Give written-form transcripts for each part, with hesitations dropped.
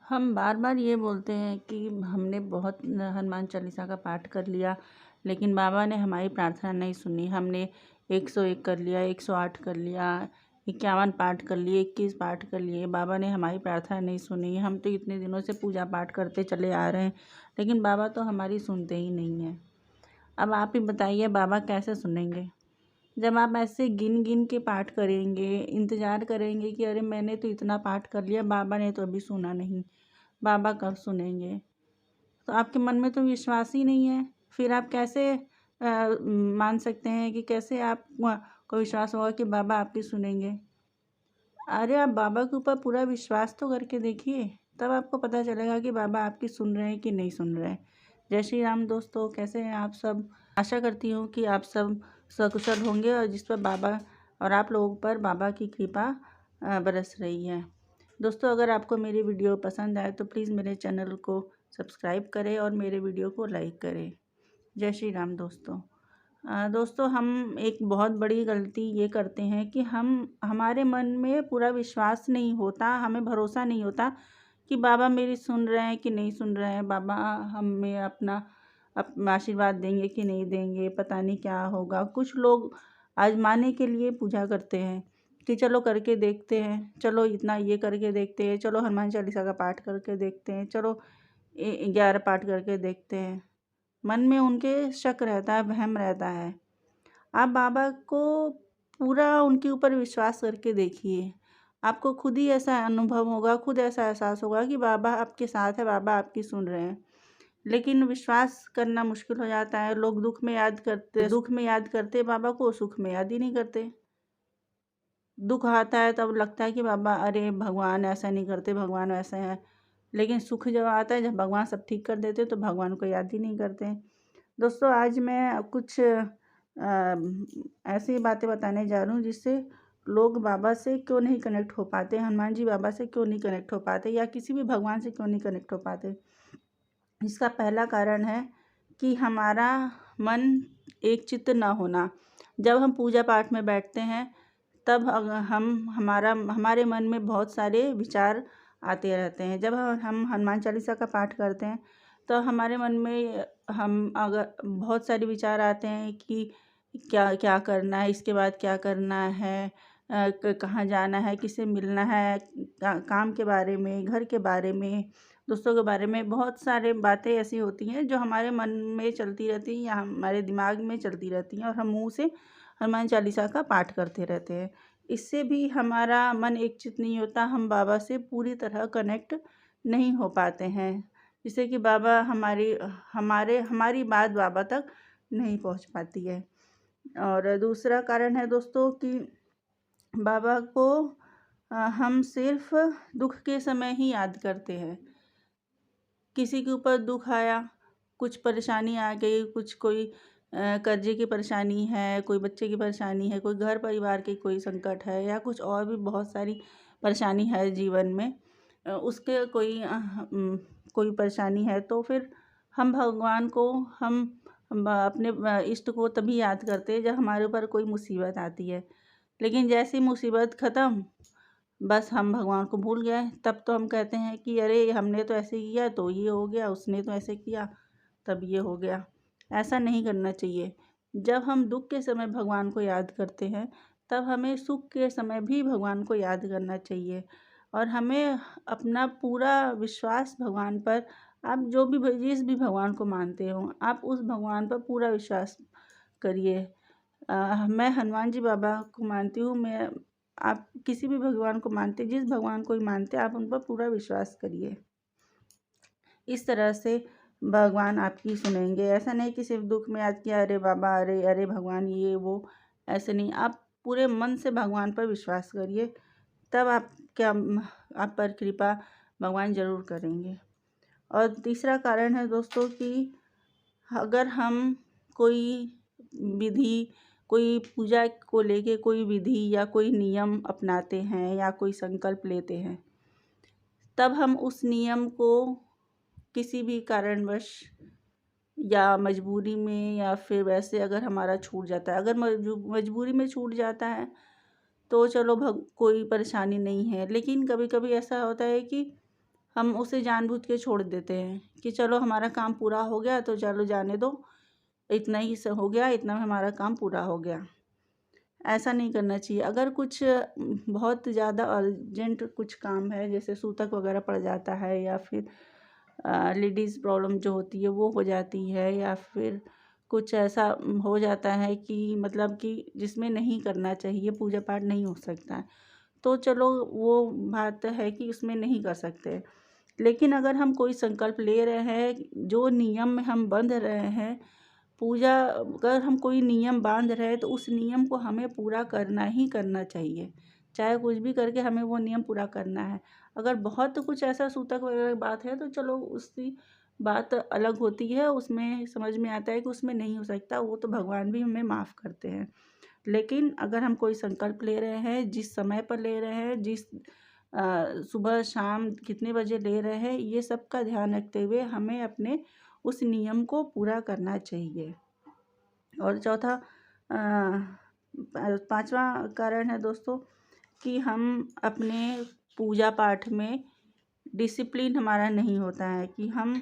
हम बार-बार ये बोलते हैं कि हमने बहुत हनुमान चालीसा का पाठ कर लिया, लेकिन बाबा ने हमारी प्रार्थना नहीं सुनी। हमने 101 कर लिया, 108 कर लिया, 51 पाठ कर लिए, 21 पाठ कर लिए, बाबा ने हमारी प्रार्थना नहीं सुनी। हम तो इतने दिनों से पूजा पाठ करते चले आ रहे हैं, लेकिन बाबा तो हमारी सुनते ही नहीं हैं। अब आप ही बताइए बाबा कैसे सुनेंगे? जब आप ऐसे गिन-गिन के पाठ करेंगे, इंतज़ार करेंगे कि अरे मैंने तो इतना पाठ कर लिया, बाबा ने तो अभी सुना नहीं। बाबा कब सुनेंगे? तो आपके मन में तो विश्वास ही नहीं है, फिर आप कैसे मान सकते हैं कि कैसे आप को विश्वास होगा कि बाबा आपकी सुनेंगे? अरे आप बाबा के ऊपर पूरा विश्वास तो करके देखिए, तब आपको पता चलेगा कि बाबा आपकी सुन रहे हैं कि नहीं सुन रहे हैं। जय श्री राम दोस्तों, कैसे हैं आप सब? आशा करती हूँ कि आप सब सकुशल होंगे और जिस पर बाबा और आप लोगों पर बाबा की कृपा बरस रही है। दोस्तों, अगर आपको मेरी वीडियो पसंद आए तो प्लीज़ मेरे चैनल को सब्सक्राइब करें और मेरे वीडियो को लाइक करें। जय श्री राम दोस्तों। दोस्तों, हम एक बहुत बड़ी गलती ये करते हैं कि हमारे मन में पूरा विश्वास नहीं होता, हमें भरोसा नहीं होता कि बाबा मेरी सुन रहे हैं कि नहीं सुन रहे हैं, बाबा हमें अपना आशीर्वाद देंगे कि नहीं देंगे, पता नहीं क्या होगा। कुछ लोग आजमाने के लिए पूजा करते हैं कि चलो करके देखते हैं, चलो इतना ये करके देखते हैं, चलो हनुमान चालीसा का पाठ करके देखते हैं, चलो 11 पाठ करके देखते हैं। मन में उनके शक रहता है, वहम रहता है। आप बाबा को पूरा उनके ऊपर विश्वास करके देखिए। आपको खुद ही ऐसा अनुभव होगा, खुद ऐसा एहसास होगा कि बाबा आपके साथ है, बाबा आपकी सुन रहे हैं। लेकिन विश्वास करना मुश्किल हो जाता है। लोग दुःख में याद करते बाबा को, सुख में याद ही नहीं करते। दुःख आता है तब लगता है कि बाबा अरे भगवान ऐसा नहीं करते, भगवान वैसे हैं। लेकिन सुख जब आता है, जब भगवान सब ठीक कर देते हैं, तो भगवान को याद ही नहीं करते। दोस्तों, आज मैं कुछ ऐसी बातें बताने जा रही हूँ जिससे लोग बाबा से क्यों नहीं कनेक्ट हो पाते, हनुमान जी बाबा से क्यों नहीं कनेक्ट हो पाते या किसी भी भगवान से क्यों नहीं कनेक्ट हो पाते। इसका पहला कारण है कि हमारा मन एक चित्त ना होना। जब हम पूजा पाठ में बैठते हैं तब हमारे मन में बहुत सारे विचार आते रहते हैं। जब हम हनुमान चालीसा का पाठ करते हैं तो हमारे मन में हम अगर बहुत सारे विचार आते हैं कि क्या क्या करना है, इसके बाद क्या करना है, कहाँ जाना है, किससे मिलना है, काम के बारे में, घर के बारे में, दोस्तों के बारे में। बहुत सारे बातें ऐसी होती हैं जो हमारे मन में चलती रहती हैं या हमारे दिमाग में चलती रहती हैं और हम मुँह से हनुमान चालीसा का पाठ करते रहते हैं। इससे भी हमारा मन एकचित्त नहीं होता, हम बाबा से पूरी तरह कनेक्ट नहीं हो पाते हैं, जिससे कि बाबा हमारी बात बाबा तक नहीं पहुंच पाती है। और दूसरा कारण है दोस्तों कि बाबा को हम सिर्फ दुख के समय ही याद करते हैं। किसी के ऊपर दुख आया, कुछ परेशानी आ गई, कोई कर्जे की परेशानी है, कोई बच्चे की परेशानी है, कोई घर परिवार की कोई संकट है या कुछ और भी बहुत सारी परेशानी है जीवन में, उसके कोई परेशानी है तो फिर हम भगवान को हम अपने इष्ट को तभी याद करते हैं जब हमारे ऊपर कोई मुसीबत आती है। लेकिन जैसी मुसीबत ख़त्म, बस हम भगवान को भूल गए। तब तो हम कहते हैं कि अरे हमने तो ऐसे किया तो ये हो गया, उसने तो ऐसे किया तब ये हो गया। ऐसा नहीं करना चाहिए। जब हम दुःख के समय भगवान को याद करते हैं, तब हमें सुख के समय भी भगवान को याद करना चाहिए और हमें अपना पूरा विश्वास भगवान पर, आप जिस भी भगवान को मानते हो, आप उस भगवान पर पूरा विश्वास करिए। मैं हनुमान जी बाबा को मानती हूँ। आप किसी भी भगवान को मानते, जिस भगवान को भी मानते, आप उन पर पूरा विश्वास करिए। इस तरह से भगवान आपकी सुनेंगे। ऐसा नहीं कि सिर्फ दुख में याद किया, अरे बाबा, अरे अरे भगवान, ये वो, ऐसे नहीं। आप पूरे मन से भगवान पर विश्वास करिए, तब आप पर कृपा भगवान ज़रूर करेंगे। और तीसरा कारण है दोस्तों कि अगर हम कोई पूजा को लेके कोई विधि या कोई नियम अपनाते हैं या कोई संकल्प लेते हैं, तब हम उस नियम को किसी भी कारणवश या मजबूरी में या फिर वैसे अगर हमारा छूट जाता है, अगर मजबूरी में छूट जाता है तो चलो कोई परेशानी नहीं है। लेकिन कभी कभी ऐसा होता है कि हम उसे जानबूझ के छोड़ देते हैं कि चलो हमारा काम पूरा हो गया तो चलो जाने दो, इतना ही हो गया, इतना में हमारा काम पूरा हो गया। ऐसा नहीं करना चाहिए। अगर कुछ बहुत ज़्यादा अर्जेंट कुछ काम है, जैसे सूतक वगैरह पड़ जाता है, या फिर लेडीज़ प्रॉब्लम जो होती है वो हो जाती है, या फिर कुछ ऐसा हो जाता है कि मतलब कि जिसमें नहीं करना चाहिए, पूजा पाठ नहीं हो सकता है, तो चलो वो बात है कि उसमें नहीं कर सकते। लेकिन अगर हम कोई संकल्प ले रहे हैं, जो नियम में हम बंध रहे हैं, पूजा अगर हम कोई नियम बांध रहे हैं तो उस नियम को हमें पूरा करना ही करना चाहिए। चाहे कुछ भी करके हमें वो नियम पूरा करना है। अगर बहुत कुछ ऐसा सूतक वगैरह बात है तो चलो उसकी बात अलग होती है, उसमें समझ में आता है कि उसमें नहीं हो सकता, वो तो भगवान भी हमें माफ़ करते हैं। लेकिन अगर हम कोई संकल्प ले रहे हैं, जिस समय पर ले रहे हैं, सुबह शाम कितने बजे ले रहे हैं, ये सब का ध्यान रखते हुए हमें अपने उस नियम को पूरा करना चाहिए। और चौथा पांचवा कारण है दोस्तों कि हम अपने पूजा पाठ में डिसिप्लिन हमारा नहीं होता है। कि हम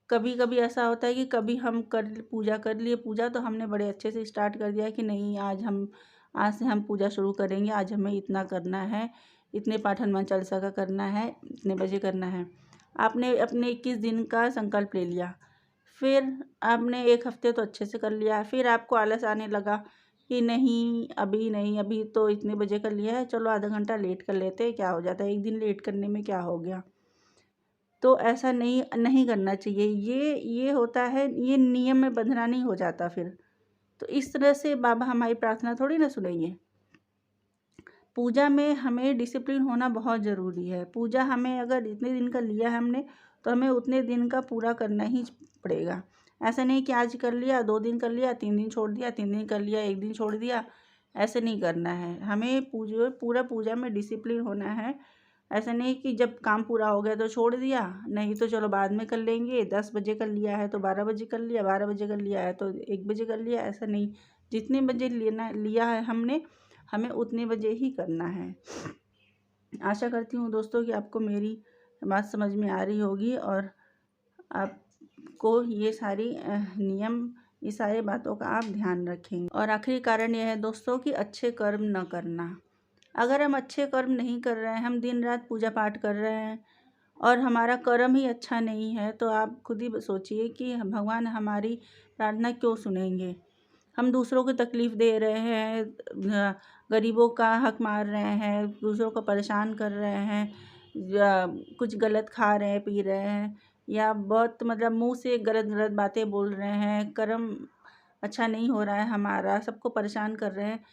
कभी कभी ऐसा होता है कि कभी हम पूजा कर लिए, पूजा तो हमने बड़े अच्छे से स्टार्ट कर दिया कि नहीं आज से हम पूजा शुरू करेंगे, आज हमें इतना करना है, इतने पाठ हनुमान चालीसा का करना है, इतने बजे करना है। आपने अपने 21 दिन का संकल्प ले लिया, फिर आपने एक हफ्ते तो अच्छे से कर लिया, फिर आपको आलस आने लगा कि नहीं अभी नहीं, अभी तो इतने बजे कर लिया है, चलो आधा घंटा लेट कर लेते हैं, क्या हो जाता है, एक दिन लेट करने में क्या हो गया। तो ऐसा नहीं नहीं करना चाहिए। ये होता है, ये नियम में बंधना नहीं हो जाता फिर। तो इस तरह से बाबा हमारी प्रार्थना थोड़ी ना सुनेंगे। पूजा में हमें डिसिप्लिन होना बहुत ज़रूरी है। पूजा हमें अगर इतने दिन का लिया है हमने, तो हमें उतने दिन का पूरा करना ही पड़ेगा। ऐसा नहीं कि आज कर लिया, 2 दिन कर लिया, 3 दिन छोड़ दिया, 3 दिन कर लिया, 1 दिन छोड़ दिया, ऐसे नहीं करना है। हमें पूजा में डिसिप्लिन होना है। ऐसा नहीं कि जब काम पूरा हो गया तो छोड़ दिया, नहीं तो चलो बाद में कर लेंगे, 10 बजे कर लिया है तो 12 बजे कर लिया, 12 बजे कर लिया है तो 1 बजे कर लिया, ऐसा नहीं। जितने बजे लिया है हमने, हमें उतने बजे ही करना है। आशा करती हूँ दोस्तों कि आपको मेरी बात समझ में आ रही होगी, और आपको ये सारी नियम, ये सारी बातों का आप ध्यान रखेंगे। और आखिरी कारण यह है दोस्तों कि अच्छे कर्म न करना। अगर हम अच्छे कर्म नहीं कर रहे हैं, हम दिन रात पूजा पाठ कर रहे हैं और हमारा कर्म ही अच्छा नहीं है, तो आप खुद ही सोचिए कि भगवान हमारी प्रार्थना क्यों सुनेंगे। हम दूसरों को तकलीफ़ दे रहे हैं, गरीबों का हक मार रहे हैं, दूसरों को परेशान कर रहे हैं, या कुछ गलत खा रहे हैं, पी रहे हैं, या बहुत मतलब मुंह से गलत गलत बातें बोल रहे हैं, कर्म अच्छा नहीं हो रहा है हमारा, सबको परेशान कर रहे हैं,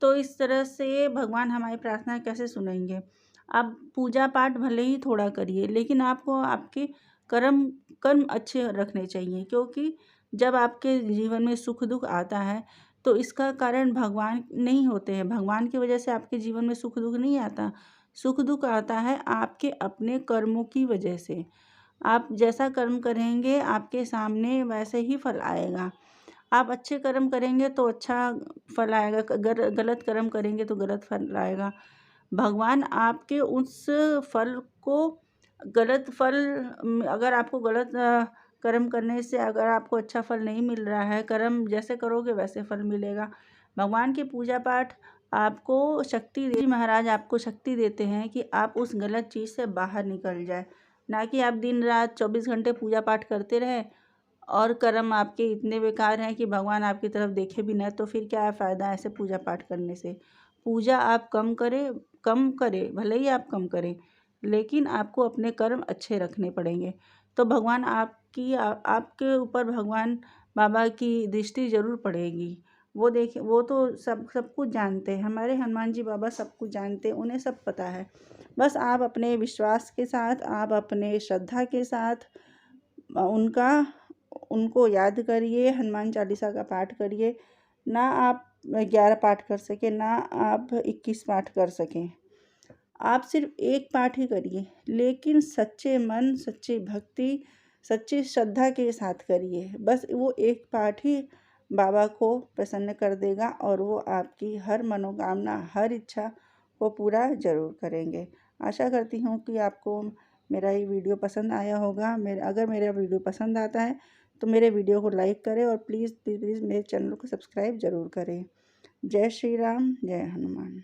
तो इस तरह से भगवान हमारी प्रार्थना कैसे सुनेंगे। आप पूजा पाठ भले ही थोड़ा करिए, लेकिन आपको आपके कर्म कर्म अच्छे रखने चाहिए, क्योंकि जब आपके जीवन में सुख दुख आता है तो इसका कारण भगवान नहीं होते हैं। भगवान की वजह से आपके जीवन में सुख दुख नहीं आता। सुख दुख आता है आपके अपने कर्मों की वजह से। आप जैसा कर्म करेंगे आपके सामने वैसे ही फल आएगा। आप अच्छे कर्म करेंगे तो अच्छा फल आएगा, गलत कर्म करेंगे तो गलत फल आएगा। भगवान आपके उस फल को, गलत फल, अगर आपको गलत कर्म करने से अगर आपको अच्छा फल नहीं मिल रहा है, कर्म जैसे करोगे वैसे फल मिलेगा। भगवान की पूजा पाठ आपको शक्ति दे, महाराज आपको शक्ति देते हैं कि आप उस गलत चीज़ से बाहर निकल जाए, ना कि आप दिन रात 24 घंटे पूजा पाठ करते रहें और कर्म आपके इतने बेकार हैं कि भगवान आपकी तरफ देखे भी ना, तो फिर क्या फ़ायदा ऐसे पूजा पाठ करने से। पूजा आप कम करें, भले ही आप कम करें, लेकिन आपको अपने कर्म अच्छे रखने पड़ेंगे। तो भगवान आपके ऊपर भगवान बाबा की दृष्टि ज़रूर पड़ेगी। वो तो सब कुछ जानते हैं, हमारे हनुमान जी बाबा सब कुछ जानते हैं, उन्हें सब पता है। बस आप अपने विश्वास के साथ, आप अपने श्रद्धा के साथ उनको याद करिए, हनुमान चालीसा का पाठ करिए। ना आप 11 पाठ कर सकें, ना आप 21 पाठ कर सकें, आप सिर्फ एक पाठ ही करिए, लेकिन सच्चे मन, सच्ची भक्ति, सच्ची श्रद्धा के साथ करिए। बस वो एक पाठ ही बाबा को प्रसन्न कर देगा, और वो आपकी हर मनोकामना, हर इच्छा को पूरा ज़रूर करेंगे। आशा करती हूँ कि आपको मेरा ये वीडियो पसंद आया होगा। अगर मेरा वीडियो पसंद आता है तो मेरे वीडियो को लाइक करें और प्लीज़ प्लीज़ प्लीज़ मेरे चैनल को सब्सक्राइब ज़रूर करें। जय श्री राम, जय हनुमान।